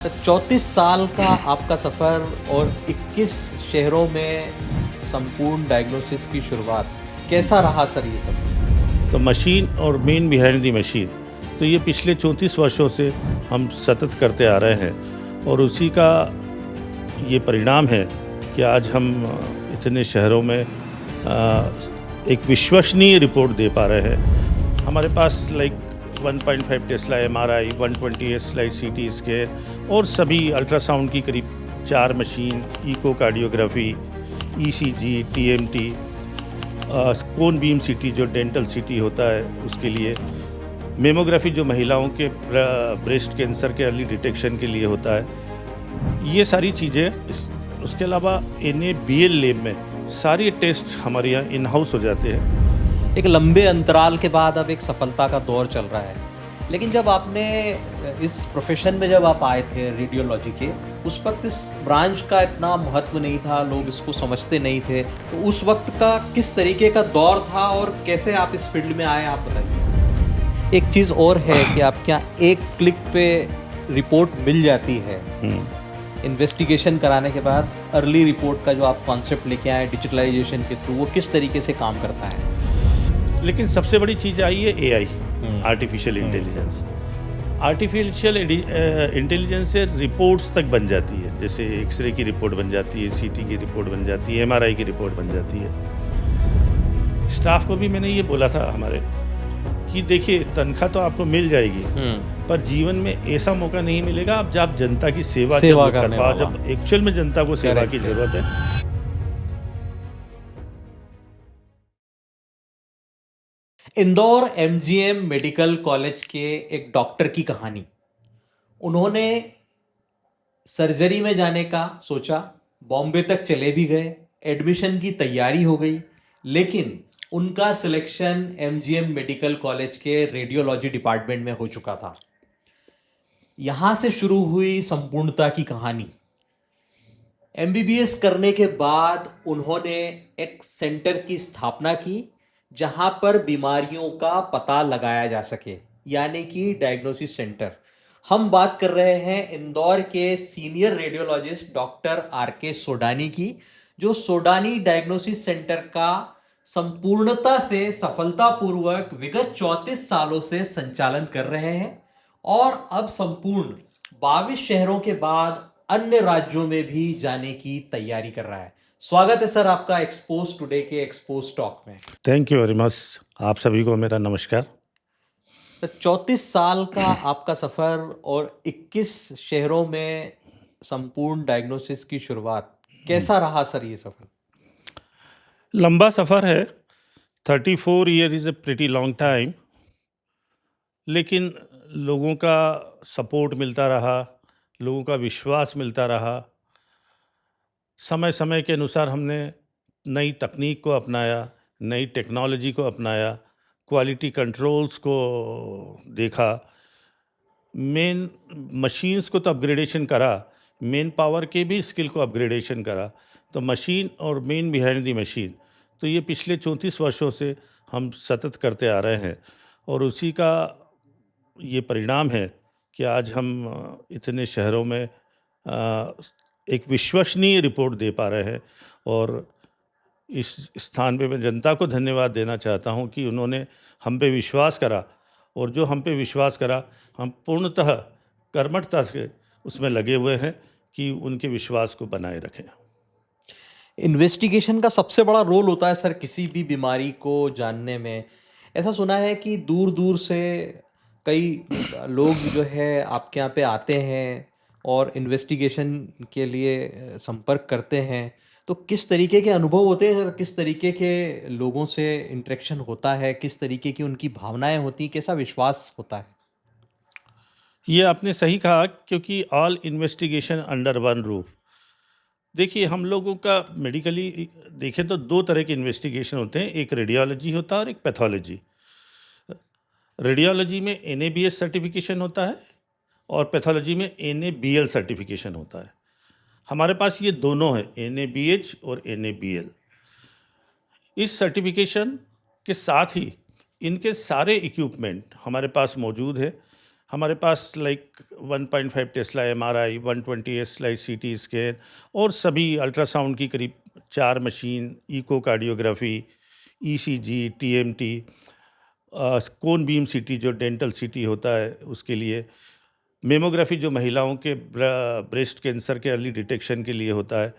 34 साल का आपका सफ़र और 21 शहरों में संपूर्ण डायग्नोसिस की शुरुआत, कैसा रहा सर ये सब? तो मशीन और मेन बिहाइंड द मशीन, तो ये पिछले 34 वर्षों से हम सतत करते आ रहे हैं और उसी का ये परिणाम है कि आज हम इतने शहरों में एक विश्वसनीय रिपोर्ट दे पा रहे हैं। हमारे पास 1.5 Tesla MRI, 120 slice CT scan और सभी अल्ट्रासाउंड की करीब 4 मशीन, इकोकार्डियोग्राफी, ECG, TMT, कोन बीम CT जो डेंटल CT होता है उसके लिए, मेमोग्राफी जो महिलाओं के ब्रेस्ट कैंसर के अर्ली डिटेक्शन के लिए होता है, ये सारी चीज़ें। उसके अलावा NABL लैब में सारे टेस्ट हमारे यहाँ इन हाउस हो जाते हैं। एक लंबे अंतराल के बाद अब एक सफलता का दौर चल रहा है, लेकिन जब आपने इस प्रोफेशन में जब आप आए थे रेडियोलॉजी के, उस वक्त इस ब्रांच का इतना महत्व नहीं था, लोग इसको समझते नहीं थे। तो उस वक्त का किस तरीके का दौर था और कैसे आप इस फील्ड में आए, आप बताइए। एक चीज़ और है कि आपके यहाँ एक क्लिक पे रिपोर्ट मिल जाती है। इन्वेस्टिगेशन कराने के बाद अर्ली रिपोर्ट का जो आप कॉन्सेप्ट लेके आए डिजिटलाइजेशन के थ्रू, वो किस तरीके से काम करता है? लेकिन सबसे बड़ी चीज़ आई है AI, artificial intelligence. Artificial intelligence से रिपोर्ट्स तक बन जाती है, जैसे एक्सरे की रिपोर्ट बन जाती है, CT की रिपोर्ट बन जाती है, MRI की रिपोर्ट बन जाती है। स्टाफ को भी मैंने ये बोला था हमारे कि देखिए, तनख्वाह तो आपको मिल जाएगी, पर जीवन में ऐसा मौका नहीं मिलेगा आप जब जनता की सेवा कर पाओ, जब एक्चुअल में जनता को सेवा की जरूरत है। इंदौर MGM मेडिकल कॉलेज के एक डॉक्टर की कहानी। उन्होंने सर्जरी में जाने का सोचा, बॉम्बे तक चले भी गए, एडमिशन की तैयारी हो गई, लेकिन उनका सिलेक्शन MGM मेडिकल कॉलेज के रेडियोलॉजी डिपार्टमेंट में हो चुका था। यहाँ से शुरू हुई संपूर्णता की कहानी। MBBS करने के बाद उन्होंने एक सेंटर की स्थापना की जहां पर बीमारियों का पता लगाया जा सके, यानी कि डायग्नोसिस सेंटर। हम बात कर रहे हैं इंदौर के senior radiologist doctor RK Sodani की, जो सोडानी डायग्नोसिस सेंटर का संपूर्णता से सफलतापूर्वक विगत 34 सालों से संचालन कर रहे हैं और अब संपूर्ण 22 शहरों के बाद अन्य राज्यों में भी जाने की तैयारी कर रहा है। स्वागत है सर आपका एक्सपोज टुडे के एक्सपोज टॉक में। Thank you very much. आप सभी को मेरा नमस्कार। तो 34 साल का आपका सफ़र और 21 शहरों में संपूर्ण डायग्नोसिस की शुरुआत, कैसा रहा सर ये सफ़र? लंबा सफ़र है। 34 year is a pretty long time, लेकिन लोगों का सपोर्ट मिलता रहा, लोगों का विश्वास मिलता रहा। समय समय के अनुसार हमने नई तकनीक को अपनाया, नई टेक्नोलॉजी को अपनाया, क्वालिटी कंट्रोल्स को देखा, मेन मशीन्स को तो अपग्रेडेशन करा, मेन पावर के भी स्किल को अपग्रेडेशन करा। तो मशीन और मेन बिहाइंड द मशीन, तो ये पिछले 34 वर्षों से हम सतत करते आ रहे हैं और उसी का ये परिणाम है कि आज हम इतने शहरों में एक विश्वसनीय रिपोर्ट दे पा रहे हैं। और इस स्थान पे मैं जनता को धन्यवाद देना चाहता हूं कि उन्होंने हम पे विश्वास करा, और जो हम पे विश्वास करा, हम पूर्णतः कर्मठता से उसमें लगे हुए हैं कि उनके विश्वास को बनाए रखें। इन्वेस्टिगेशन का सबसे बड़ा रोल होता है सर किसी भी बीमारी को जानने में। ऐसा सुना है कि दूर दूर से कई लोग जो है आपके यहाँ पे आते हैं और इन्वेस्टिगेशन के लिए संपर्क करते हैं। तो किस तरीके के अनुभव होते हैं सर, किस तरीके के लोगों से इंटरेक्शन होता है, किस तरीके की उनकी भावनाएं होती हैं, कैसा विश्वास होता है? ये आपने सही कहा, क्योंकि all investigation under one roof. देखिए, हम लोगों का मेडिकली देखें तो दो तरह के इन्वेस्टिगेशन होते हैं, एक रेडियोलॉजी होता है और एक पैथोलॉजी। रेडियोलॉजी में NABS सर्टिफिकेशन होता है और पैथोलॉजी में NABL सर्टिफिकेशन होता है। हमारे पास ये दोनों है, NABH और NABL। इस सर्टिफिकेशन के साथ ही इनके सारे इक्विपमेंट हमारे पास मौजूद है। हमारे पास like 1.5 Tesla MRI, 120 slice CT scan और सभी अल्ट्रासाउंड की करीब 4 machine, echocardiography, ECG, TMT, cone beam CT जो डेंटल सीटी होता है उसके लिए, मेमोग्राफी जो महिलाओं के ब्रेस्ट कैंसर के अर्ली डिटेक्शन के लिए होता है,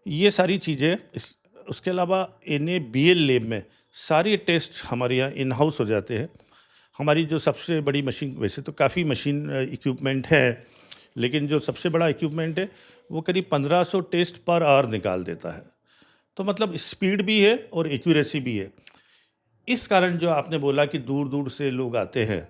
ये सारी चीज़ें। उसके अलावा NABL लैब में सारे टेस्ट हमारे यहाँ इन हाउस हो जाते हैं। हमारी जो सबसे बड़ी मशीन, वैसे तो काफ़ी मशीन इक्विपमेंट है, लेकिन जो सबसे बड़ा इक्विपमेंट है वो करीब 1500 टेस्ट पर आवर निकाल देता है। तो मतलब स्पीड भी है और एक्यूरेसी भी है। इस कारण जो आपने बोला कि दूर दूर से लोग आते हैं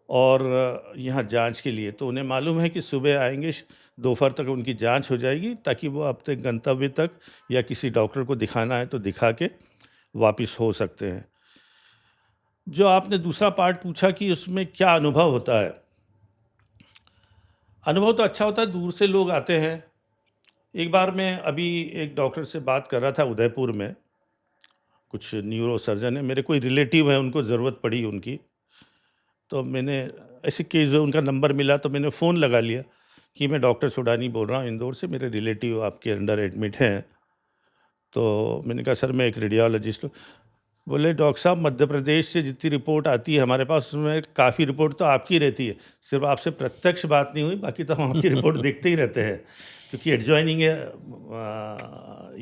और यहाँ जांच के लिए, तो उन्हें मालूम है कि सुबह आएंगे, दोपहर तक उनकी जांच हो जाएगी, ताकि वो अपने गंतव्य तक या किसी डॉक्टर को दिखाना है तो दिखा के वापस हो सकते हैं। जो आपने दूसरा पार्ट पूछा कि उसमें क्या अनुभव होता है, अनुभव तो अच्छा होता है, दूर से लोग आते हैं। एक बार मैं अभी एक डॉक्टर से बात कर रहा था उदयपुर में, कुछ न्यूरो सर्जन है, मेरे कोई रिलेटिव है, उनको ज़रूरत पड़ी उनकी, तो मैंने ऐसे केस उनका नंबर मिला तो मैंने फ़ोन लगा लिया कि मैं डॉक्टर सुडानी बोल रहा हूँ इंदौर से, मेरे रिलेटिव आपके अंडर एडमिट हैं। तो मैंने कहा सर मैं एक रेडियोलॉजिस्ट हूँ। बोले डॉक्टर साहब मध्य प्रदेश से जितनी रिपोर्ट आती है हमारे पास, उसमें काफ़ी रिपोर्ट तो आपकी रहती है, सिर्फ आपसे प्रत्यक्ष बात नहीं हुई, बाकी तो हम आपकी रिपोर्ट देखते ही रहते हैं, क्योंकि एडजॉइनिंग है,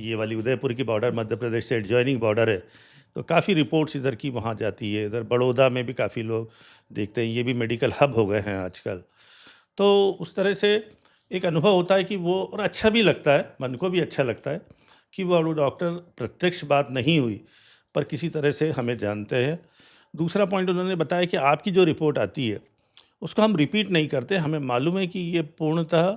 ये वाली उदयपुर की बॉर्डर मध्य प्रदेश से एडजॉइनिंग बॉर्डर है, तो काफ़ी रिपोर्ट्स इधर की वहाँ जाती है। इधर बड़ौदा में भी काफ़ी लोग देखते हैं, ये भी मेडिकल हब हो गए हैं आजकल। तो उस तरह से एक अनुभव होता है कि वो, और अच्छा भी लगता है, मन को भी अच्छा लगता है कि वो डॉक्टर प्रत्यक्ष बात नहीं हुई पर किसी तरह से हमें जानते हैं। दूसरा पॉइंट उन्होंने बताया कि आपकी जो रिपोर्ट आती है उसको हम रिपीट नहीं करते, हमें मालूम है कि ये पूर्णतः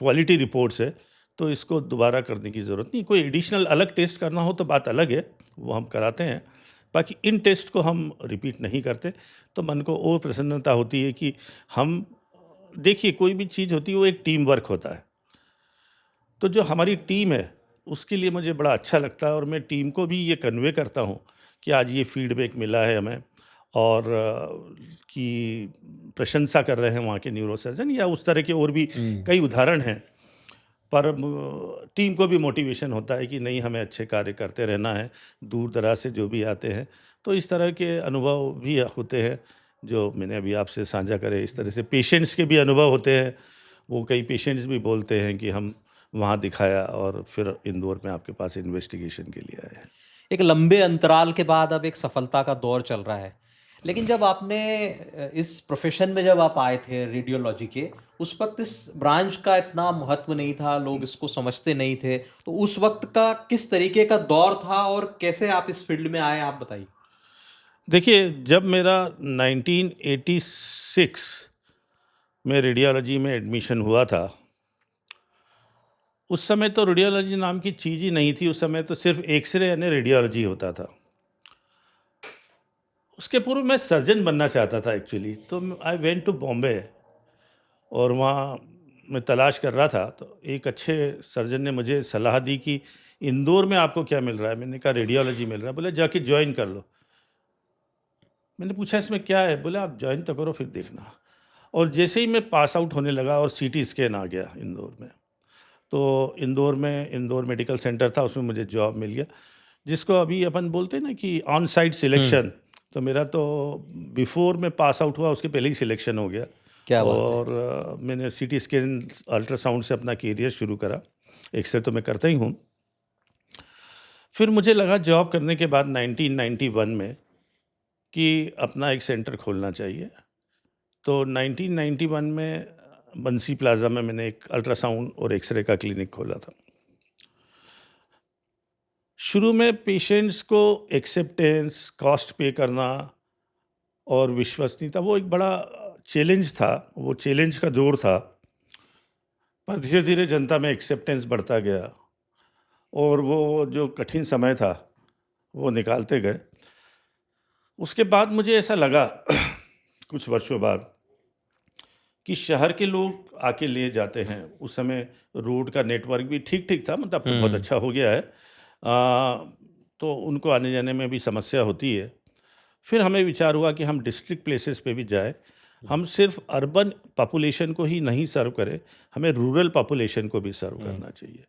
क्वालिटी रिपोर्ट्स है, तो इसको दोबारा करने की ज़रूरत नहीं। कोई एडिशनल अलग टेस्ट करना हो तो बात अलग है, वो हम कराते हैं, बाकी इन टेस्ट को हम रिपीट नहीं करते। तो मन को और प्रसन्नता होती है कि हम, देखिए कोई भी चीज़ होती है वो एक टीम वर्क होता है, तो जो हमारी टीम है उसके लिए मुझे बड़ा अच्छा लगता है, और मैं टीम को भी ये कन्वे करता हूँ कि आज ये फीडबैक मिला है हमें, और कि प्रशंसा कर रहे हैं वहाँ के न्यूरो सर्जन, या उस तरह के और भी हुँ। कई उदाहरण हैं। पर टीम को भी मोटिवेशन होता है कि नहीं, हमें अच्छे कार्य करते रहना है, दूर दराज से जो भी आते हैं। तो इस तरह के अनुभव भी होते हैं जो मैंने अभी आपसे साझा करे। इस तरह से पेशेंट्स के भी अनुभव होते हैं, वो कई पेशेंट्स भी बोलते हैं कि हम वहाँ दिखाया और फिर इंदौर में आपके पास इन्वेस्टिगेशन के लिए आए हैं। एक लंबे अंतराल के बाद अब एक सफलता का दौर चल रहा है। लेकिन जब आपने इस प्रोफ़ेशन में जब आप आए थे रेडियोलॉजी के, उस वक़्त इस ब्रांच का इतना महत्व नहीं था, लोग इसको समझते नहीं थे। तो उस वक़्त का किस तरीके का दौर था और कैसे आप इस फ़ील्ड में आए, आप बताइए? देखिए, जब मेरा 1986 में रेडियोलॉजी में एडमिशन हुआ था, उस समय तो रेडियोलॉजी नाम की चीज़ ही नहीं थी, उस समय तो सिर्फ एक्स-रे यानी रेडियोलॉजी होता था। उसके पूर्व मैं सर्जन बनना चाहता था एक्चुअली, तो आई वेंट टू बॉम्बे, और वहाँ मैं तलाश कर रहा था, तो एक अच्छे सर्जन ने मुझे सलाह दी कि इंदौर में आपको क्या मिल रहा है? मैंने कहा रेडियोलॉजी मिल रहा है। बोले जाके जॉइन कर लो। मैंने पूछा इसमें क्या है? बोले आप जॉइन तो करो फिर देखना। और जैसे ही मैं पास आउट होने लगा और सीटी स्कैन आ गया इंदौर में, तो इंदौर मेडिकल सेंटर था, उसमें मुझे जॉब मिल गया, जिसको अभी अपन बोलते हैं ना कि ऑन साइट हुँ, सिलेक्शन। तो मेरा तो बिफोर मैं पास आउट हुआ उसके पहले ही सिलेक्शन हो गया, क्या बात है! और मैंने सीटी स्कैन अल्ट्रासाउंड से अपना करियर शुरू करा। एक्सरे तो मैं करता ही हूँ। फिर मुझे लगा जॉब करने के बाद 1991 में कि अपना एक सेंटर खोलना चाहिए। तो 1991 में बंसी प्लाज़ा में मैंने एक अल्ट्रासाउंड और एक्सरे का क्लिनिक खोला था। शुरू में पेशेंट्स को एक्सेप्टेंस, कॉस्ट पे करना और विश्वसनीयता, वो एक बड़ा चैलेंज था, वो चैलेंज का दौर था। पर धीरे-धीरे जनता में एक्सेप्टेंस बढ़ता गया, और वो जो कठिन समय था, वो निकालते गए। उसके बाद मुझे ऐसा लगा कुछ वर्षों बाद कि शहर के लोग आके ले जाते हैं। उस समय रोड का नेटवर्क भी ठीक-ठीक था, मतलब अब तो बहुत हुँ, अच्छा हो गया है। तो उनको आने-जाने में भी समस्या होती है। फिर हमें विचार हुआ कि हम डिस्ट्रिक्ट प्लेसेस पे भी जाएँ। हम सिर्फ अर्बन पॉपुलेशन को ही नहीं सर्व करें, हमें रूरल पॉपुलेशन को भी सर्व हुँ। करना चाहिए,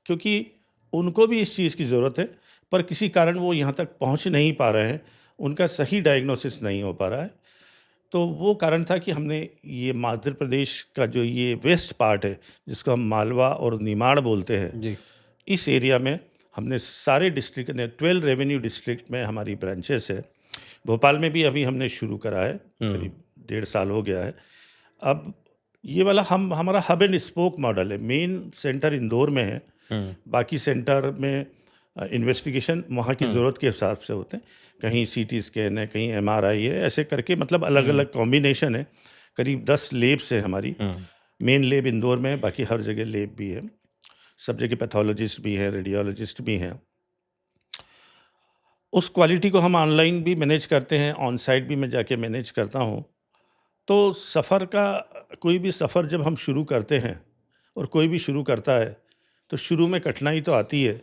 क्योंकि उनको भी इस चीज़ की ज़रूरत है, पर किसी कारण वो यहाँ तक पहुँच नहीं पा रहे हैं, उनका सही डायग्नोसिस नहीं हो पा रहा है। तो वो कारण था कि हमने ये मध्य प्रदेश का जो ये वेस्ट पार्ट है, जिसको हम मालवा और निमाड़ बोलते हैं, जी। इस एरिया में हमने सारे डिस्ट्रिक्ट ने 12 रेवेन्यू डिस्ट्रिक्ट में हमारी ब्रांचेस है। भोपाल में भी अभी हमने शुरू करा है, हुँ। करीब 1.5 साल हो गया है। अब ये वाला हमारा हब एंड स्पोक मॉडल है। मेन सेंटर इंदौर में है, हुँ। बाकी सेंटर में इन्वेस्टिगेशन वहाँ की हुँ। ज़रूरत के हिसाब से होते हैं। कहीं सीटी स्कैन है, कहीं एमआरआई है, ऐसे करके मतलब हुँ। अलग-अलग कॉम्बिनेशन है। करीब 10 लैब्स है हमारी। हुँ। मेन लैब इंदौर में है, बाकी हर जगह लैब भी है। सब जगह पैथोलॉजिस्ट भी हैं, रेडियोलॉजिस्ट भी हैं। उस क्वालिटी को हम ऑनलाइन भी मैनेज करते हैं, ऑन साइट भी मैं जाके मैनेज करता हूँ। तो सफ़र का कोई भी सफ़र जब हम शुरू करते हैं और कोई भी शुरू करता है, तो शुरू में कठिनाई तो आती है,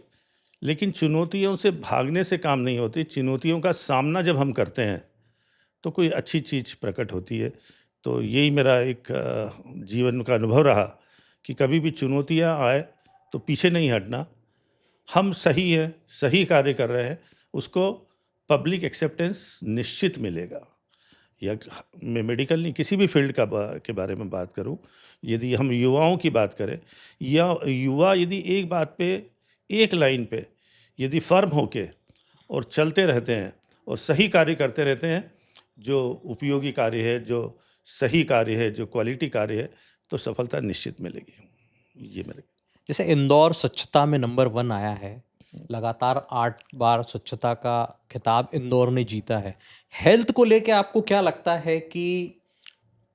लेकिन चुनौतियों से भागने से काम नहीं होती। चुनौतियों का सामना जब हम करते हैं, तो कोई अच्छी चीज़ प्रकट होती है। तो यही मेरा एक जीवन का अनुभव रहा कि कभी भी चुनौतियाँ आए, तो पीछे नहीं हटना। हम सही हैं, सही कार्य कर रहे हैं, उसको पब्लिक एक्सेप्टेंस निश्चित मिलेगा। या मैं मेडिकल नहीं, किसी भी फील्ड के बारे में बात करूं, यदि हम युवाओं की बात करें, या युवा यदि एक बात पे, एक लाइन पे यदि फर्म होके और चलते रहते हैं और सही कार्य करते रहते हैं, जो उपयोगी कार्य है, जो सही कार्य है, जो क्वालिटी कार्य है, तो सफलता निश्चित मिलेगी। ये मेरे जैसे इंदौर स्वच्छता में नंबर 1 आया है, लगातार 8 बार स्वच्छता का खिताब इंदौर ने जीता है। हेल्थ को लेके आपको क्या लगता है कि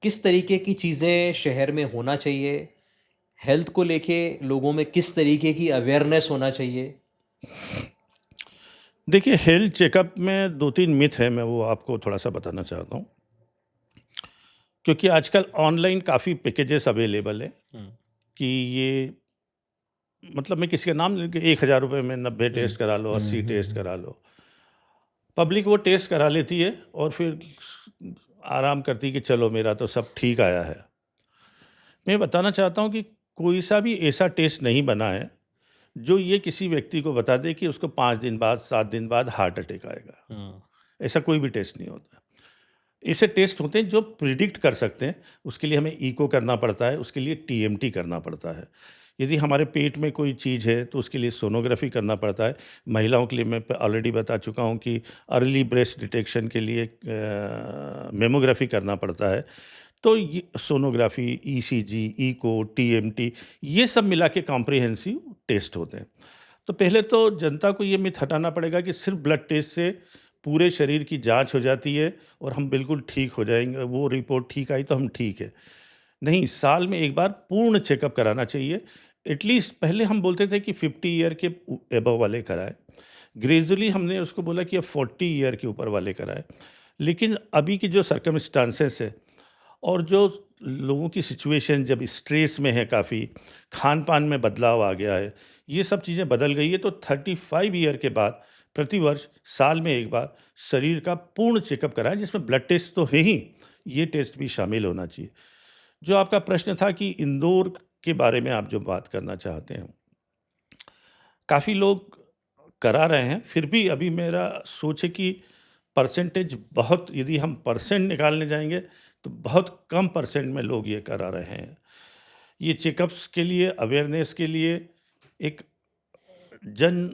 किस तरीके की चीज़ें शहर में होना चाहिए? हेल्थ को लेके लोगों में किस तरीके की अवेयरनेस होना चाहिए? देखिए, हेल्थ चेकअप में 2-3 मिथ है, मैं वो आपको थोड़ा-सा बताना चाहता हूँ। क्योंकि आजकल ऑनलाइन काफ़ी पैकेजेस अवेलेबल हैं हुँ। कि ये मतलब मैं किसी का नाम नहीं, कि 1000 रुपए में 90 हुँ। टेस्ट करा लो, हुँ, 80 हुँ, टेस्ट हुँ। करा लो। पब्लिक वो टेस्ट करा लेती है और फिर आराम करती है कि चलो मेरा तो सब ठीक आया है। मैं बताना चाहता हूँ कि कोई सा भी ऐसा टेस्ट नहीं बना है, जो ये किसी व्यक्ति को बता दे कि उसको 5 दिन बाद, 7 दिन बाद हार्ट अटैक आएगा। हुँ। ऐसा कोई भी टेस्ट नहीं होता। ऐसे टेस्ट होते हैं जो प्रिडिक्ट कर सकते हैं, उसके लिए हमें इको करना पड़ता है, उसके लिए टीएमटी करना पड़ता है। यदि हमारे पेट में कोई चीज़ है, तो उसके लिए सोनोग्राफ़ी करना पड़ता है। महिलाओं के लिए मैं ऑलरेडी बता चुका हूँ कि अर्ली ब्रेस्ट डिटेक्शन के लिए मैमोग्राफ़ी करना पड़ता है। तो ये सोनोग्राफ़ी, ईसीजी, इको, टीएमटी, ये सब मिला के कॉम्प्रिहेंसिव टेस्ट होते हैं। तो पहले तो जनता को ये मिथ हटाना पड़ेगा कि सिर्फ ब्लड टेस्ट से पूरे शरीर की जांच हो जाती है और हम बिल्कुल ठीक हो जाएंगे, वो रिपोर्ट ठीक आई तो हम ठीक है। नहीं, साल में एक बार पूर्ण चेकअप कराना चाहिए। एटलीस्ट पहले हम बोलते थे कि 50 ईयर के एबव वाले कराएं, ग्रेजुअली हमने उसको बोला कि अब 40 ईयर के ऊपर वाले कराएं। लेकिन अभी की जो सर्कमस्टांसेस है और जो लोगों की सिचुएशन जब स्ट्रेस में है, काफ़ी खान पान में बदलाव आ गया है, ये सब चीज़ें बदल गई है। तो 35 ईयर के बाद प्रतिवर्ष साल में एक बार शरीर का पूर्ण चेकअप कराएं, जिसमें ब्लड टेस्ट तो है ही, ये टेस्ट भी शामिल होना चाहिए। जो आपका प्रश्न था कि इंदौर के बारे में आप जो बात करना चाहते हैं, काफ़ी लोग करा रहे हैं, फिर भी अभी मेरा सोच है कि परसेंटेज बहुत, यदि हम परसेंट निकालने जाएंगे तो बहुत कम परसेंट में लोग ये करा रहे हैं। ये चेकअप्स के लिए, अवेयरनेस के लिए एक जन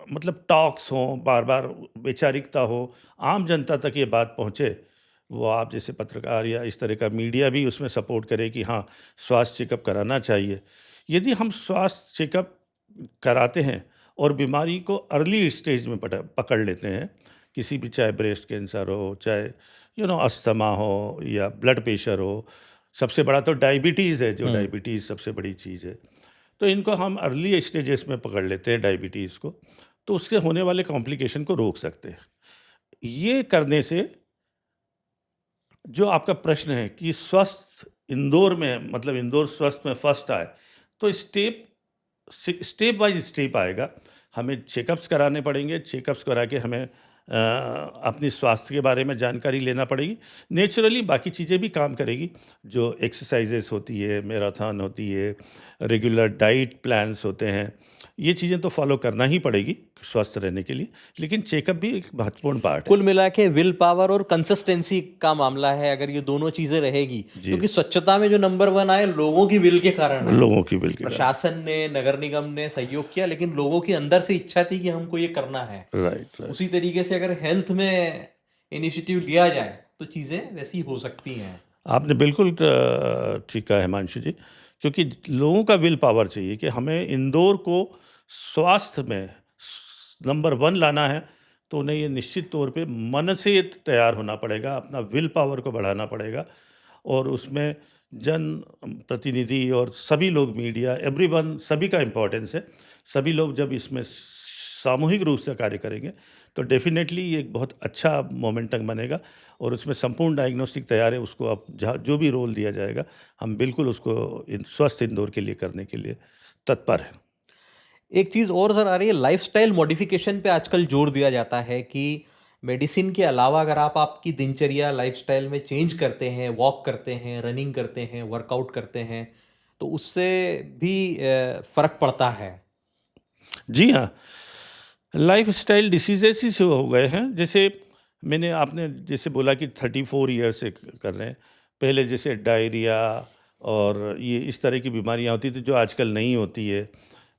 मतलब टॉक्स हों, बार-बार वैचारिकता हो, आम जनता तक ये बात पहुँचे, वो आप जैसे पत्रकार या इस तरह का मीडिया भी उसमें सपोर्ट करे कि हाँ, स्वास्थ्य चेकअप कराना चाहिए। यदि हम स्वास्थ्य चेकअप कराते हैं और बीमारी को अर्ली स्टेज में पकड़ लेते हैं, किसी भी, चाहे ब्रेस्ट कैंसर हो, चाहे अस्थमा हो या ब्लड प्रेशर हो, सबसे बड़ा तो डायबिटीज़ है, जो हुँ। डायबिटीज़ सबसे बड़ी चीज़ है। तो इनको हम अर्ली स्टेजेस में पकड़ लेते हैं डायबिटीज़ को, तो उसके होने वाले कॉम्प्लिकेशन को रोक सकते हैं। ये करने से, जो आपका प्रश्न है कि स्वस्थ इंदौर में, मतलब इंदौर स्वस्थ में फर्स्ट आए, तो स्टेप बाय स्टेप आएगा। हमें चेकअप्स कराने पड़ेंगे, चेकअप्स करा के हमें अपनी स्वास्थ्य के बारे में जानकारी लेना पड़ेगी। नेचुरली बाकी चीज़ें भी काम करेगी, जो एक्सरसाइजेस होती है, मैराथन होती है, रेगुलर डाइट प्लान्स होते हैं, ये चीज़ें तो फॉलो करना ही पड़ेगी स्वस्थ रहने के लिए, लेकिन चेकअप भी एक महत्वपूर्ण पार्ट है। कुल मिला के विल पावर और कंसिस्टेंसी का मामला है, अगर ये दोनों चीजें रहेगी, जी, क्योंकि स्वच्छता में जो नंबर 1 आए लोगों की विल के कारण आए। लोगों की बिल के कारण। प्रशासन ने, नगर निगम ने सहयोग किया, लेकिन लोगों की अंदर से इच्छा थी कि हमको ये करना है। Right, right. उसी तरीके से अगर हेल्थ में इनिशिएटिव लिया जाए तो चीजें वैसी हो सकती हैं। आपने बिल्कुल ठीक कहा हिमांशु जी, क्योंकि लोगों का विल पावर चाहिए कि हमें इंदौर को स्वास्थ्य में नंबर 1 लाना है, तो उन्हें ये निश्चित तौर पे मन से तैयार होना पड़ेगा, अपना विल पावर को बढ़ाना पड़ेगा, और उसमें जन प्रतिनिधि और सभी लोग, मीडिया, एवरीवन, सभी का इम्पोर्टेंस है। सभी लोग जब इसमें सामूहिक रूप से कार्य करेंगे तो डेफिनेटली ये एक बहुत अच्छा मोमेंटम बनेगा, और उसमें संपूर्ण डायग्नोस्टिक तैयार है। उसको अब जहाँ जो भी रोल दिया जाएगा, हम बिल्कुल उसको स्वस्थ इंदौर के लिए करने के लिए तत्पर हैं। एक चीज़ और सर आ रही है, लाइफस्टाइल मॉडिफिकेशन पे आजकल जोर दिया जाता है कि मेडिसिन के अलावा अगर आप आपकी दिनचर्या लाइफस्टाइल में चेंज करते हैं, वॉक करते हैं, रनिंग करते हैं, वर्कआउट करते हैं, तो उससे भी फ़र्क पड़ता है। जी हाँ, लाइफस्टाइल डिसीजेस ही से हो गए हैं। जैसे आपने जैसे बोला कि 34 ईयर से कर रहे हैं। पहले जैसे डायरिया और ये इस तरह की बीमारियां होती थी, जो आजकल नहीं होती है।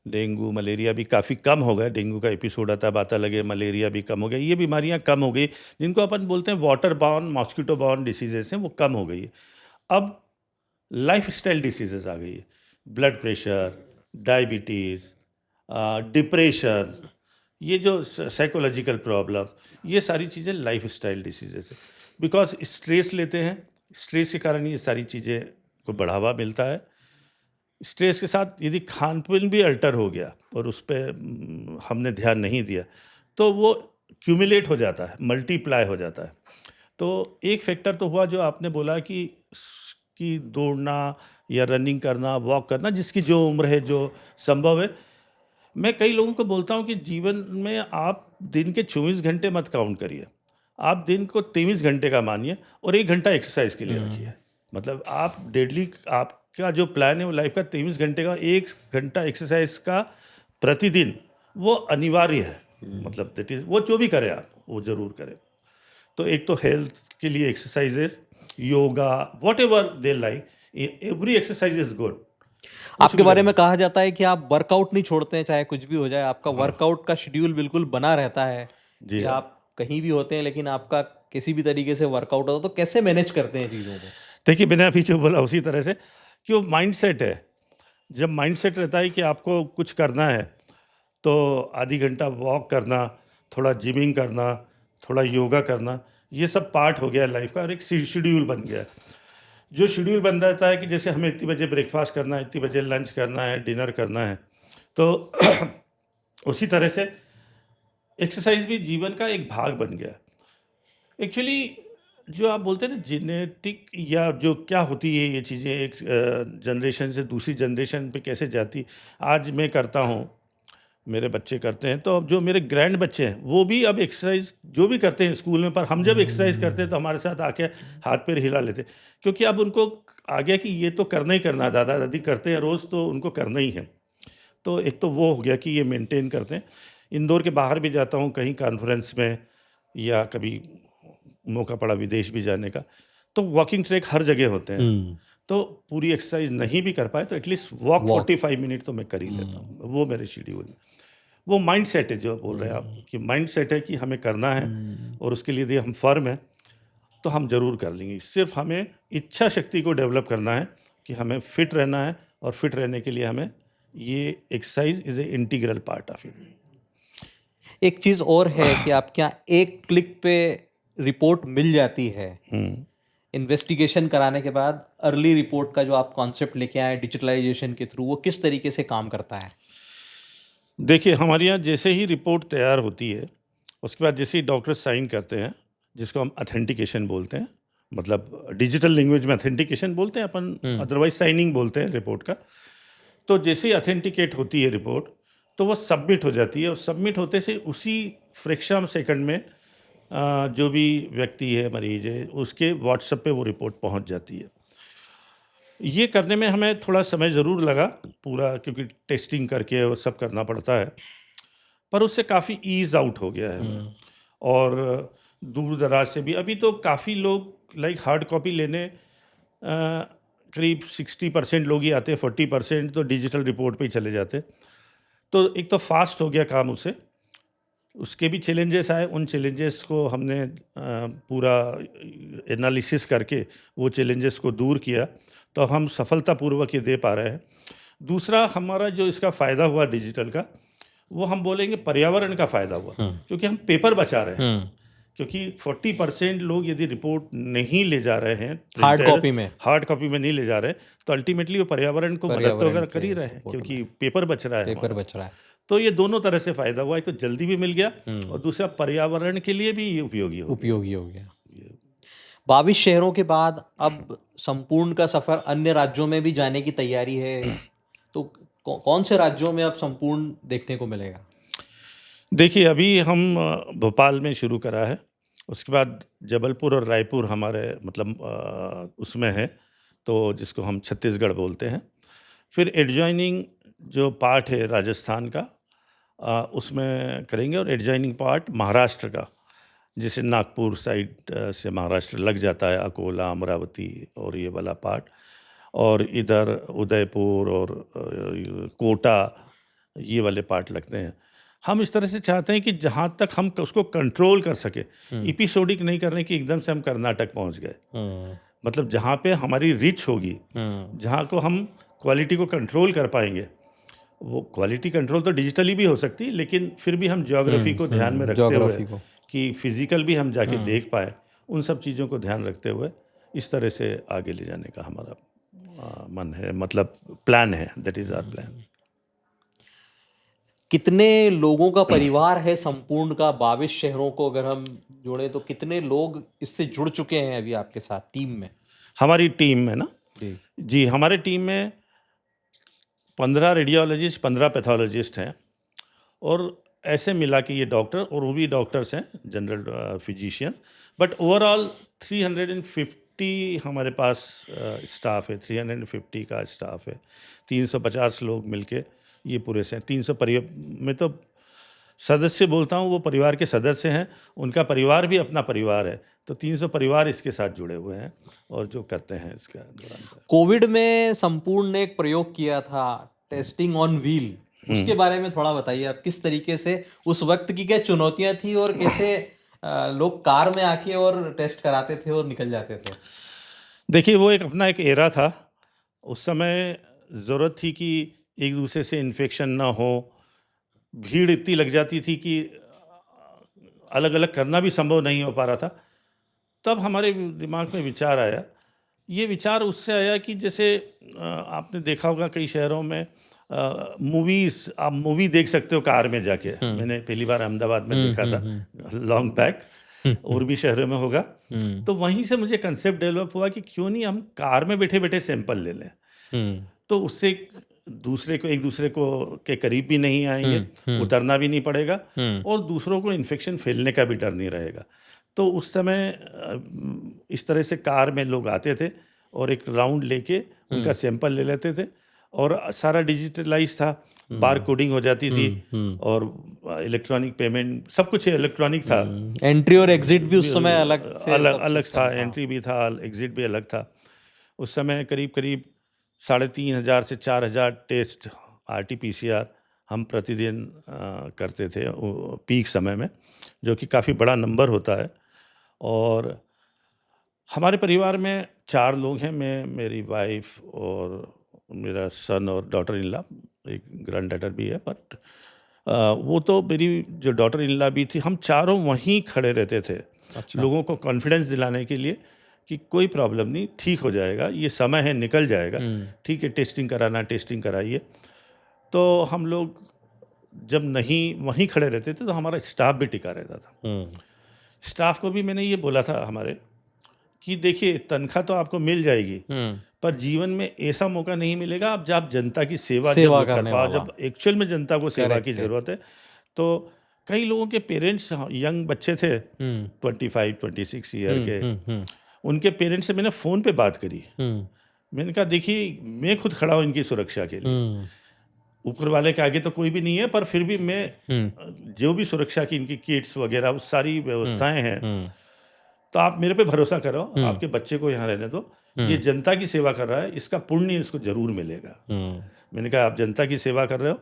डेंगू, मलेरिया भी काफ़ी कम हो गया। डेंगू का एपिसोड आता लगे, मलेरिया भी कम हो गया। ये बीमारियां कम हो गई, जिनको अपन बोलते हैं water borne, mosquito borne diseases हैं, वो कम हो गई है। अब लाइफस्टाइल डिसीजेस आ गई है। ब्लड प्रेशर, डायबिटीज़, डिप्रेशन, ये जो साइकोलॉजिकल प्रॉब्लम, ये सारी चीज़ें लाइफस्टाइल डिसीजेस है। बिकॉज स्ट्रेस लेते हैं, स्ट्रेस के कारण ये सारी चीज़ें को बढ़ावा मिलता है। स्ट्रेस के साथ यदि खान पीन भी अल्टर हो गया और उस पर हमने ध्यान नहीं दिया, तो वो क्यूमुलेट हो जाता है, मल्टीप्लाई हो जाता है। तो एक फैक्टर तो हुआ जो आपने बोला कि दौड़ना या रनिंग करना, वॉक करना, जिसकी जो उम्र है, जो संभव है। मैं कई लोगों को बोलता हूँ कि जीवन में आप दिन के 24 घंटे मत काउंट करिए, आप दिन को 23 घंटे का मानिए और 1 घंटा एक्सरसाइज के लिए रखिए। मतलब आप डेली, आपका जो प्लान है वो लाइफ का 23 घंटे का, 1 घंटा एक्सरसाइज का प्रतिदिन, वो अनिवार्य है। मतलब दैट इज, वो जो भी करें आप, वो ज़रूर करें। तो एक तो हेल्थ के लिए exercises, yoga, what ever they like, every exercise is good. कुछ आपके भी बारे करना। में कहा जाता है कि आप वर्कआउट नहीं छोड़ते हैं, चाहे कुछ भी हो जाए, आपका हाँ, वर्कआउट का शेड्यूल बिल्कुल बना रहता है जी कि हाँ। आप कहीं भी होते हैं, लेकिन आपका किसी भी तरीके से वर्कआउट होता है, तो कैसे मैनेज करते हैं चीज़ों को? देखिए, मैंने अभी जो बोला उसी तरह से, कि वो माइंडसेट है। जब माइंडसेट रहता है कि आपको कुछ करना है, तो आधी घंटा वॉक करना, थोड़ा जिमिंग करना, थोड़ा योगा करना, ये सब पार्ट हो गया लाइफ का, और एक शेड्यूल बन गया है। जो शेड्यूल बन जाता है कि जैसे हमें इतनी बजे ब्रेकफास्ट करना है, इतनी बजे लंच करना है, डिनर करना है, तो उसी तरह से एक्सरसाइज भी जीवन का एक भाग बन गया। एक्चुअली जो आप बोलते हैं ना, जेनेटिक या जो क्या होती है ये चीज़ें, एक जनरेशन से दूसरी जनरेशन पे कैसे जाती। आज मैं करता हूँ, मेरे बच्चे करते हैं, तो अब जो मेरे ग्रैंड बच्चे हैं वो भी अब एक्सरसाइज जो भी करते हैं स्कूल में, पर हम जब एक्सरसाइज करते हैं तो हमारे साथ आके हाथ पैर हिला लेते हैं, क्योंकि अब उनको आ गया कि ये तो करना ही करना है, दादा दादी करते हैं रोज़, तो उनको करना ही है। तो एक तो वो हो गया कि ये मेंटेन करते हैं। इंदौर के बाहर भी जाता हूँ कहीं कॉन्फ्रेंस में, या कभी मौका पड़ा विदेश भी जाने का, तो वॉकिंग ट्रैक हर जगह होते हैं। तो पूरी एक्सरसाइज नहीं भी कर पाए तो एटलीस्ट वॉक वॉक। 45 मिनट तो मैं कर ही लेता हूँ, वो मेरे शेड्यूल में। वो माइंड सेट है, जो बोल रहे हैं आप, कि माइंड सेट है कि हमें करना है, और उसके लिए यदि हम फर्म है तो हम ज़रूर कर लेंगे। सिर्फ हमें इच्छा शक्ति को डेवलप करना है कि हमें फिट रहना है, और फिट रहने के लिए हमें ये exercise is a integral part of it. एक चीज़ और है कि आपके यहाँ एक क्लिक पे रिपोर्ट मिल जाती है। इन्वेस्टिगेशन कराने के बाद अर्ली रिपोर्ट का जो आप कॉन्सेप्ट लेके आए डिजिटलाइजेशन के थ्रू, वो किस तरीके से काम करता है? देखिए, हमारे यहाँ जैसे ही रिपोर्ट तैयार होती है, उसके बाद जैसे ही डॉक्टर साइन करते हैं, जिसको हम अथेंटिकेशन बोलते हैं, मतलब डिजिटल लैंग्वेज में अथेंटिकेशन बोलते हैं अपन, अदरवाइज साइनिंग बोलते हैं रिपोर्ट का। तो जैसे ही अथेंटिकेट होती है रिपोर्ट, तो वो सबमिट हो जाती है, और सबमिट होते से उसी फ्रैक्शन ऑफ सेकंड में जो भी व्यक्ति है, मरीज है, उसके व्हाट्सएप पे वो रिपोर्ट पहुंच जाती है। ये करने में हमें थोड़ा समय ज़रूर लगा पूरा, क्योंकि टेस्टिंग करके और सब करना पड़ता है, पर उससे काफ़ी ईज़ आउट हो गया है हमें। हुँ। और दूर दराज से भी अभी तो काफ़ी लोग लाइक हार्ड कॉपी लेने करीब 60% लोग ही आते हैं, 40% तो डिजिटल रिपोर्ट पे ही चले जाते हैं। तो एक तो फास्ट हो गया काम उससे, उसके भी चैलेंजेस आए, उन चैलेंजेस को हमने पूरा एनालिसिस करके वो चैलेंजेस को दूर किया, तो हम सफलतापूर्वक ये दे पा रहे हैं। दूसरा हमारा जो इसका फ़ायदा हुआ डिजिटल का, वो हम बोलेंगे पर्यावरण का फ़ायदा हुआ, हुँ। क्योंकि हम पेपर बचा रहे हैं। हुँ। क्योंकि 40% लोग यदि रिपोर्ट नहीं ले जा रहे हैं हार्ड प्रिंटेड, कॉपी में, हार्ड कॉपी में नहीं ले जा रहे, तो अल्टीमेटली वो पर्यावरण को मदद तो पर्यावरण अगर कर ही के रहे हैं, सपोर्ट में, क्योंकि पेपर बच रहा है पेपर हमारा। बच रहा है। तो ये दोनों तरह से फ़ायदा हुआ, एक तो जल्दी भी मिल गया और हुँ। दूसरा पर्यावरण के लिए भी ये उपयोगी हो गया। उपयोगी हो गया। ये 22 शहरों के बाद अब संपूर्ण का सफ़र अन्य राज्यों में भी जाने की तैयारी है। तो कौन से राज्यों में अब संपूर्ण देखने को मिलेगा? देखिए, अभी हम भोपाल में शुरू करा है, उसके बाद जबलपुर और रायपुर हमारे मतलब उसमें है, तो जिसको हम छत्तीसगढ़ बोलते हैं। फिर एडजॉइनिंग जो पार्ट है राजस्थान का, उसमें करेंगे, और एडजॉइनिंग पार्ट महाराष्ट्र का, जैसे नागपुर साइड से महाराष्ट्र लग जाता है, अकोला, अमरावती और ये वाला पार्ट, और इधर उदयपुर और कोटा, ये वाले पार्ट लगते हैं। हम इस तरह से चाहते हैं कि जहाँ तक हम उसको कंट्रोल कर सके, हुँ। एपिसोडिक नहीं करने की एकदम से हम कर्नाटक पहुँच गए। हुँ। मतलब जहाँ पे हमारी रिच होगी, हुँ। जहाँ को हम क्वालिटी को कंट्रोल कर पाएंगे, वो क्वालिटी कंट्रोल तो डिजिटली भी हो सकती है, लेकिन फिर भी हम ज्योग्राफी हुँ। को ध्यान में हुँ। रखते हुए ज्योग्राफी को। कि फिजिकल भी हम जाके हुँ। देख पाए, उन सब चीज़ों को ध्यान रखते हुए इस तरह से आगे ले जाने का हमारा मन है, मतलब प्लान है, दैट इज़ आवर प्लान। हुँ। कितने लोगों का परिवार है संपूर्ण का? 22 शहरों को अगर हम जोड़ें तो कितने लोग इससे जुड़ चुके हैं अभी आपके साथ टीम में? हमारी टीम में ना, जी। जी, हमारे टीम में 15 रेडियोलॉजिस्ट, 15 पैथोलॉजिस्ट हैं, और ऐसे मिला के ये डॉक्टर, और वो भी डॉक्टर्स हैं, जनरल फिजिशियन, बट ओवरऑल 350 हमारे पास स्टाफ है, 350 का स्टाफ है। 350 लोग मिलके ये पूरे से 300 में तो सदस्य बोलता हूँ, वो परिवार के सदस्य हैं, उनका परिवार भी अपना परिवार है, तो 300 परिवार इसके साथ जुड़े हुए हैं और जो करते हैं इसका दौरान का। कोविड में संपूर्ण ने एक प्रयोग किया था, टेस्टिंग ऑन व्हील। उसके बारे में थोड़ा बताइए आप किस तरीके से उस वक़्त की क्या चुनौतियाँ थी और कैसे लोग कार में आके और टेस्ट कराते थे और निकल जाते थे? देखिए, वो एक अपना एक एरा था। उस समय ज़रूरत थी कि एक दूसरे से इन्फेक्शन ना हो, भीड़ इतनी लग जाती थी कि अलग-अलग करना भी संभव नहीं हो पा रहा था। तब हमारे दिमाग में विचार आया, ये विचार उससे आया कि जैसे आपने देखा होगा कई शहरों में मूवीज़, आप मूवी देख सकते हो कार में जाके। हुँ। मैंने पहली बार अहमदाबाद में हुँ। देखा हुँ। था, हुँ। लॉन्ग बैक, हुँ। और हुँ। भी शहरों में होगा। हुँ। तो वहीं से मुझे कंसेप्ट डेवलप हुआ कि क्यों नहीं हम कार में बैठे-बैठे सैंपल ले लें। हुँ। तो उससे एक दूसरे को के करीब भी नहीं हुँ। आएँगे, हुँ। उतरना भी नहीं पड़ेगा, हुँ। और दूसरों को इन्फेक्शन फैलने का भी डर नहीं रहेगा। तो उस समय इस तरह से कार में लोग आते थे और एक राउंड लेके उनका हुँ। सैंपल ले लेते थे, और सारा डिजिटलाइज़ था, बार हुँ। कोडिंग हो जाती थी, हुँ। हुँ। और इलेक्ट्रॉनिक पेमेंट सब कुछ इलेक्ट्रॉनिक था। हुँ। एंट्री और एग्ज़िट भी उस समय अलग से अलग सब अलग था, सिस्टम था। एंट्री भी था, एग्ज़िट भी अलग था। उस समय करीब-करीब 3,500 से 4,000 टेस्ट आरटी-पीसीआर हम प्रतिदिन करते थे वो पीक समय में, जो कि काफ़ी बड़ा नंबर होता है। और हमारे परिवार में 4 लोग हैं, मैं, मेरी वाइफ़ और मेरा सन और डॉटर इन लॉ, एक ग्रैंड डॉटर भी है, बट वो तो मेरी जो डॉटर इन लॉ भी थी, हम चारों वहीं खड़े रहते थे, अच्छा। लोगों को कॉन्फिडेंस दिलाने के लिए कि कोई प्रॉब्लम नहीं, ठीक हो जाएगा, ये समय है, निकल जाएगा, हुँ। ठीक है, टेस्टिंग कराना टेस्टिंग कराइए। तो हम लोग जब नहीं वहीं खड़े रहते थे, तो हमारा स्टाफ भी टिका रहता था। हुँ। स्टाफ को भी मैंने ये बोला था हमारे, कि देखिए, तनख्वाह तो आपको मिल जाएगी, हुँ। पर जीवन में ऐसा मौका नहीं मिलेगा, आप जब जनता की सेवा सेवा जब कर करने पाओ, वाला। जब एक्चुअल में जनता को सेवा की करेक्ट, ज़रूरत करेक्ट। है, तो कई लोगों के पेरेंट्स यंग बच्चे थे हम्म 25-26 ईयर के, हम्म उनके पेरेंट्स से मैंने फ़ोन पे बात करी। हम्म मैंने कहा देखिए मैं खुद खड़ा हूँ इनकी सुरक्षा के लिए, हम्म ऊपर वाले के आगे तो कोई भी नहीं है, पर फिर भी मैं हम्म जो भी सुरक्षा की इनकी किट्स वगैरह वो सारी हम्म व्यवस्थाएं हैं, हम्म तो आप मेरे पे भरोसा करो, हम्म आपके बच्चे को यहाँ रहने दो, ये हम्म जनता की सेवा कर रहा है, इसका पुण्य इसको जरूर मिलेगा। हम्म मैंने कहा आप जनता की सेवा कर रहे हो,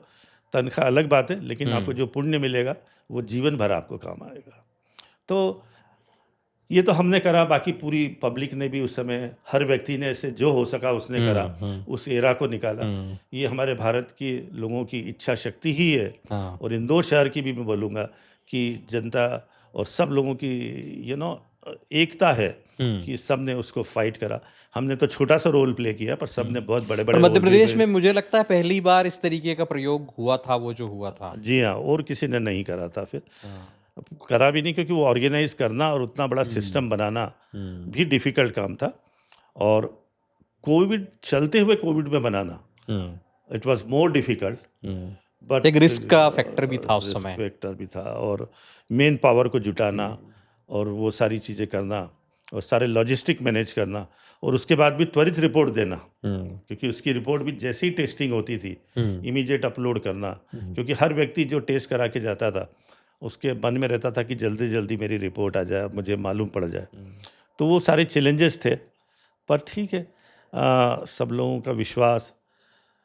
तनख्वाह अलग बात है, लेकिन आपको हम्म जो पुण्य मिलेगा वो जीवन भर आपको काम आएगा। तो ये तो हमने करा, बाकी पूरी पब्लिक ने भी उस समय, हर व्यक्ति ने से जो हो सका उसने करा, हम्म उस एरा को निकाला। हम्म ये हमारे भारत के लोगों की इच्छा शक्ति ही है। हाँ और इंदौर शहर की भी मैं बोलूँगा कि जनता और सब लोगों की एकता है हम्म कि सब ने उसको फाइट करा। हमने तो छोटा सा रोल प्ले किया, पर सब ने बहुत बड़े पर बड़े मध्य रोल भी प्रदेश प्ले। में मुझे लगता है पहली बार इस तरीके का प्रयोग हुआ था, वो जो हुआ था। जी हाँ, और किसी ने नहीं करा था फिर, हाँ करा भी नहीं, क्योंकि वो ऑर्गेनाइज करना और उतना बड़ा हम्म सिस्टम बनाना हम्म भी डिफिकल्ट काम था। और कोविड चलते हुए कोविड में बनाना, hmm it was more difficult. Hmm एक बट रिस्क का फैक्टर भी था उस समय। रिस्पेक्टर भी था, और मेन पावर को जुटाना और वो सारी चीज़ें करना और सारे लॉजिस्टिक मैनेज करना, और उसके बाद भी त्वरित रिपोर्ट देना, हम्म क्योंकि उसकी रिपोर्ट भी जैसे ही टेस्टिंग होती थी हम्म इमीडिएट अपलोड करना, हम्म क्योंकि हर व्यक्ति जो टेस्ट करा के जाता था उसके मन में रहता था कि जल्दी जल्दी मेरी रिपोर्ट आ जाए, मुझे मालूम पड़ जाए। हम्म तो वो सारे चैलेंजेस थे, पर ठीक है, सब लोगों का विश्वास।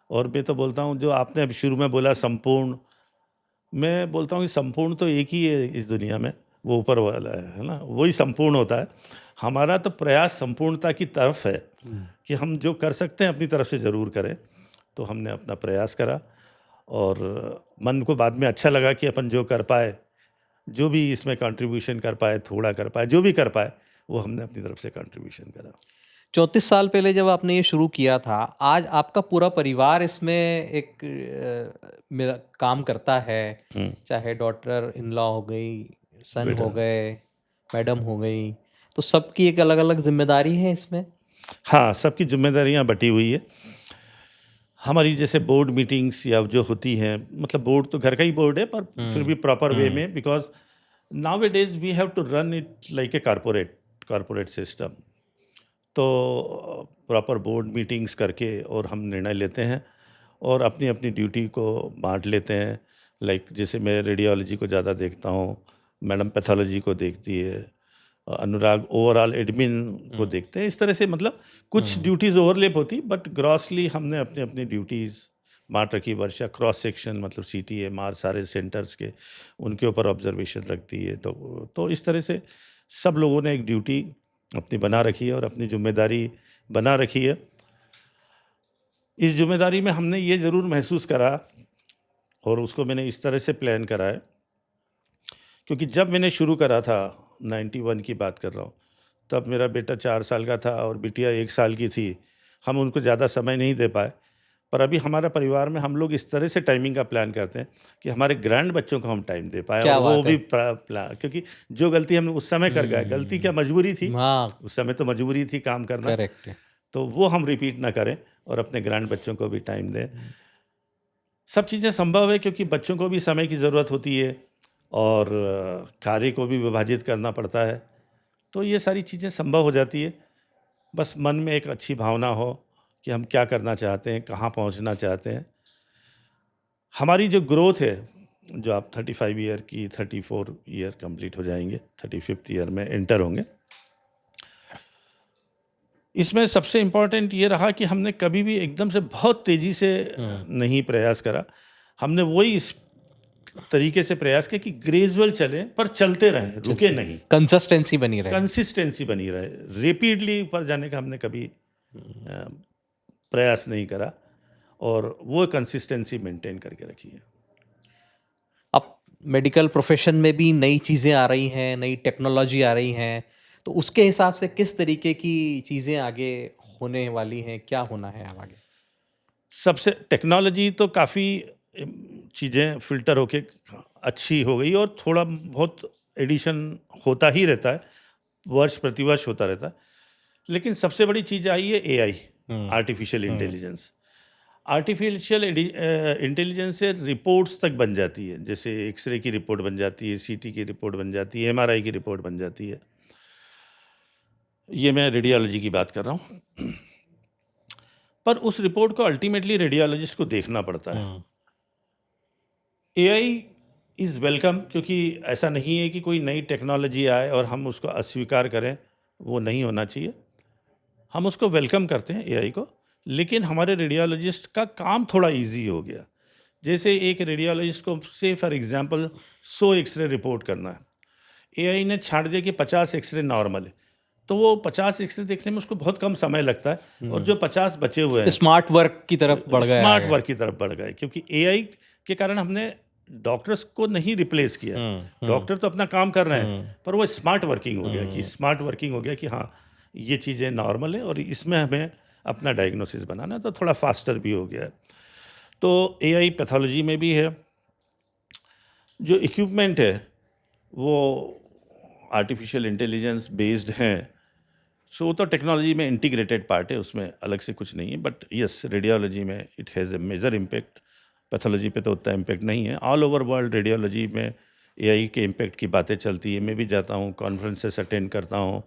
और मैं तो बोलता हूँ, जो आपने अभी शुरू में बोला संपूर्ण, मैं बोलता हूँ कि संपूर्ण तो एक ही है इस दुनिया में, वो ऊपर वाला है ना, वही संपूर्ण होता है। हमारा तो प्रयास संपूर्णता की तरफ है हम्म कि हम जो कर सकते हैं अपनी तरफ से ज़रूर करें। तो हमने अपना प्रयास करा, और मन को बाद में अच्छा लगा कि अपन जो कर पाए, जो भी इसमें कंट्रीब्यूशन कर पाए, थोड़ा कर पाए, जो भी कर पाए, वो हमने अपनी तरफ से कंट्रीब्यूशन करा। 34 साल पहले जब आपने ये शुरू किया था, आज आपका पूरा परिवार इसमें एक काम करता है, हुँ, चाहे डॉटर इन लॉ हो गई, सन बेटा। हो गए, मैडम हो गई, तो सबकी एक अलग-अलग ज़िम्मेदारी है इसमें? हाँ, सबकी ज़िम्मेदारियाँ बँटी हुई है। हमारी जैसे बोर्ड मीटिंग्स या जो होती हैं, मतलब बोर्ड तो घर का ही बोर्ड है, पर फिर हुँ, भी प्रॉपर वे हुँ, में, because nowadays we have to run it like a corporate system. तो प्रॉपर बोर्ड मीटिंग्स करके और हम निर्णय लेते हैं और अपनी-अपनी ड्यूटी को बाँट लेते हैं। लाइक जैसे मैं रेडियोलॉजी को ज़्यादा देखता हूँ, मैडम पैथोलॉजी को देखती है, अनुराग ओवरऑल एडमिन को हुँ, देखते हैं। इस तरह से मतलब कुछ हुँ, ड्यूटीज़ ओवरलैप होती, बट ग्रॉसली हमने अपनी-अपनी ड्यूटीज़ बाँट रखी। वर्षा क्रॉस सेक्शन मतलब सीटीएमआर सारे सेंटर्स के, उनके ऊपर ऑब्जर्वेशन रखती है। तो इस तरह से सब लोगों ने एक ड्यूटी अपनी बना रखी है और अपनी ज़िम्मेदारी बना रखी है। इस ज़िम्मेदारी में हमने ये ज़रूर महसूस करा, और उसको मैंने इस तरह से प्लान करा है, क्योंकि जब मैंने शुरू करा था, 91 की बात कर रहा हूँ, तब मेरा बेटा 4 साल का था और बिटिया 1 साल की थी। हम उनको ज़्यादा समय नहीं दे पाए, पर अभी हमारा परिवार में हम लोग इस तरह से टाइमिंग का प्लान करते हैं कि हमारे ग्रैंड बच्चों को हम टाइम दे पाएँ, और क्या वो बात भी है! क्योंकि जो गलती हम उस समय कर गए, गलती क्या, मजबूरी थी, हाँ, उस समय तो मजबूरी थी काम करना, करेक्ट है। तो वो हम रिपीट ना करें और अपने ग्रैंड बच्चों को भी टाइम दें। हुँ, सब चीज़ें संभव है, क्योंकि बच्चों को भी समय की ज़रूरत होती है, और कार्य को भी विभाजित करना पड़ता है। तो ये सारी चीज़ें संभव हो जाती है। बस मन में एक अच्छी भावना हो कि हम क्या करना चाहते हैं, कहाँ पहुँचना चाहते हैं। हमारी जो ग्रोथ है, जो आप 35 ईयर की 34 ईयर कंप्लीट हो जाएँगे, 35th ईयर में एंटर होंगे। इसमें सबसे इम्पोर्टेंट ये रहा कि हमने कभी भी एकदम से बहुत तेज़ी से हुँ, नहीं प्रयास करा। हमने वही इस तरीके से प्रयास किया कि ग्रेजुअल चलें, पर चलते रहें, रुके चलते नहीं। कंसिस्टेंसी बनी रहे। कंसिस्टेंसी बनी रहे। रैपिडली ऊपर जाने का हमने कभी हुँ, अ, प्रयास नहीं करा, और वो कंसिस्टेंसी मेंटेन करके रखी है। अब मेडिकल प्रोफ़ेशन में भी नई चीज़ें आ रही हैं, नई टेक्नोलॉजी आ रही हैं, तो उसके हिसाब से किस तरीके की चीज़ें आगे होने वाली हैं? क्या होना है अब आगे? सबसे टेक्नोलॉजी तो काफ़ी चीज़ें फ़िल्टर होके अच्छी हो गई, और थोड़ा बहुत एडिशन होता ही रहता है, वर्ष प्रतिवर्ष होता रहता है। लेकिन सबसे बड़ी चीज़ आई है एआई, हुँ, आर्टिफ़िशियल हुँ, इंटेलिजेंस। आर्टिफिशियल इंटेलिजेंस से रिपोर्ट्स तक बन जाती है, जैसे एक्सरे की रिपोर्ट बन जाती है, सीटी की रिपोर्ट बन जाती है, एमआरआई की रिपोर्ट बन जाती है। ये मैं रेडियोलॉजी की बात कर रहा हूँ। पर उस रिपोर्ट को अल्टीमेटली रेडियोलॉजिस्ट को देखना पड़ता है। हम्म, एआई इज़ वेलकम, क्योंकि ऐसा नहीं है कि कोई नई टेक्नोलॉजी आए और हम उसको अस्वीकार करें, वो नहीं होना चाहिए। हम उसको वेलकम करते हैं एआई को, लेकिन हमारे रेडियोलॉजिस्ट का काम थोड़ा इजी हो गया। जैसे एक रेडियोलॉजिस्ट को से फॉर एग्जांपल 100 एक्सरे रिपोर्ट करना है, एआई ने छांट दिया कि 50 एक्सरे नॉर्मल है, तो वो 50 एक्सरे देखने में उसको बहुत कम समय लगता है, और जो 50 बचे हुए हैं स्मार्ट वर्क की तरफ बढ़ गए स्मार्ट आगे। वर्क की तरफ बढ़ गए, क्योंकि एआई के कारण हमने डॉक्टर्स को नहीं रिप्लेस किया। डॉक्टर तो अपना काम कर रहे हैं, पर वो स्मार्ट वर्किंग हो गया, कि स्मार्ट वर्किंग हो गया कि हाँ ये चीज़ें नॉर्मल है और इसमें हमें अपना डायग्नोसिस बनाना है, तो थोड़ा फास्टर भी हो गया है। तो एआई पैथोलॉजी में भी है। जो इक्विपमेंट है वो आर्टिफिशियल इंटेलिजेंस बेस्ड हैं, सो वो तो टेक्नोलॉजी में इंटीग्रेटेड पार्ट है, उसमें अलग से कुछ नहीं है। बट यस, रेडियोलॉजी में it has a major impact. Pathology पे तो उतना इम्पैक्ट नहीं है। ऑल ओवर वर्ल्ड रेडियोलॉजी में एआई के इम्पैक्ट की बातें चलती है। मैं भी जाता हूँ, कॉन्फ्रेंसेस अटेंड करता हूँ,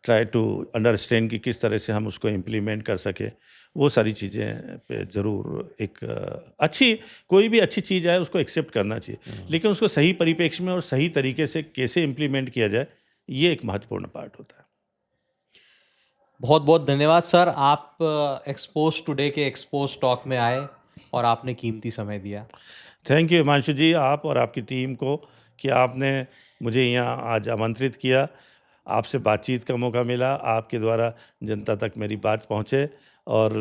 ट्राई टू अंडरस्टैंड कि किस तरह से हम उसको इम्प्लीमेंट कर सके। वो सारी चीज़ें पे ज़रूर एक अच्छी, कोई भी अच्छी चीज़ आए उसको एक्सेप्ट करना चाहिए, लेकिन उसको सही परिप्रेक्ष्य में और सही तरीके से कैसे इम्प्लीमेंट किया जाए, ये एक महत्वपूर्ण पार्ट होता है। बहुत बहुत धन्यवाद सर, आप एक्सपोज टुडे के एक्सपोज टॉक में आए और आपने कीमती समय दिया। थैंक यू हिमांशु जी, आप और आपकी टीम को, कि आपने मुझे यहाँ आज आमंत्रित किया। आपसे बातचीत का मौका मिला, आपके द्वारा जनता तक मेरी बात पहुँचे, और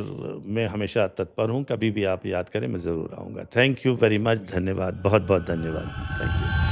मैं हमेशा तत्पर हूँ। कभी भी आप याद करें, मैं ज़रूर आऊँगा। थैंक यू वेरी मच, धन्यवाद, बहुत बहुत धन्यवाद। Thank you.